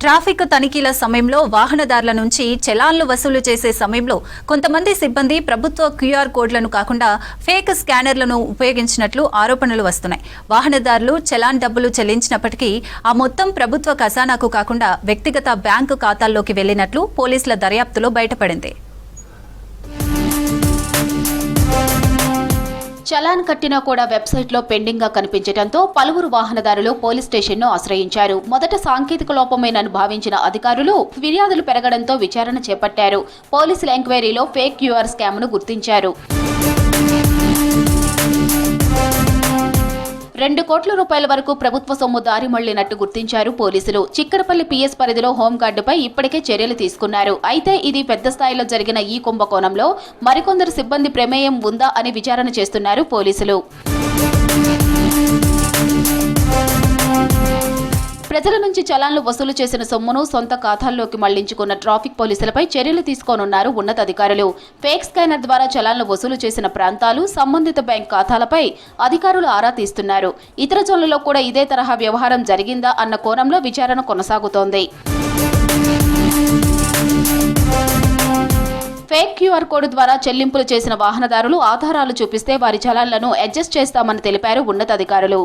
Traffic తనిఖీల సమయంలో వాహనదారుల నుంచి చలాన్లు వసూలు చేసే సమయంలో కొంతమంది సిబ్బంది ప్రభుత్వ క్యూఆర్ కోడ్లను కాకుండా ఫేక్ స్కానర్లను ఉపయోగించినట్లు ఆరోపణలు వస్తున్నాయి. వాహనదారులు చలాన్ డబ్బులు చెల్లించినప్పటికీ ఆ మొత్తం ప్రభుత్వ ఖజానాకు కాకుండా వ్యక్తిగత బ్యాంకు ఖాతాల్లోకి వెళ్లినట్లు పోలీసుల దర్యాప్తులో బయటపడింది. చలాన్ కట్టినా కూడా వెబ్సైట్లో పెండింగ్ గా కనిపించడంతో పలువురు వాహనదారులు పోలీస్ స్టేషన్ను ఆశ్రయించారు. మొదట సాంకేతిక లోపమేనని భావించిన అధికారులు ఫిర్యాదులు పెరగడంతో విచారణ చేపట్టారు. పోలీసుల ఎంక్వైరీలో ఫేక్ క్యూఆర్ స్కామ్ను గుర్తించారు. 2 కోట్ల రూపాయల వరకు ప్రభుత్వ సొమ్ము దారి మళ్లినట్టు గుర్తించారు పోలీసులు. చిక్కడపల్లి పిఎస్ పరిధిలో హోంగార్డుపై ఇప్పటికే చర్యలు తీసుకున్నారు. అయితే ఇది పెద్ద స్థాయిలో జరిగిన ఈ కుంభకోణంలో మరికొందరు సిబ్బంది ప్రమేయం ఉందా అని విచారణ చేస్తున్నారు పోలీసులు. ప్రజల నుంచి చలాన్లు వసూలు చేసిన సొమ్మును సొంత ఖాతాల్లోకి మళ్లించుకున్న ట్రాఫిక్ పోలీసులపై చర్యలు తీసుకోనున్నారు ఉన్నతాధికారులు. ఫేక్ స్కానర్ ద్వారా చలాన్లు వసూలు చేసిన ప్రాంతాలు, సంబంధిత బ్యాంక్ ఖాతాలపై అధికారులు ఆరా తీస్తున్నారు. ఇతర జోన్లలో కూడా ఇదే తరహా వ్యవహారం జరిగిందా అన్న కోణంలో విచారణ కొనసాగుతోంది. ఫేక్ క్యూఆర్ కోడ్ ద్వారా చెల్లింపులు చేసిన వాహనదారులు ఆధారాలు చూపిస్తే వారి చలాన్లను అడ్జస్ట్ చేస్తామని తెలిపారు ఉన్నతాధికారులు.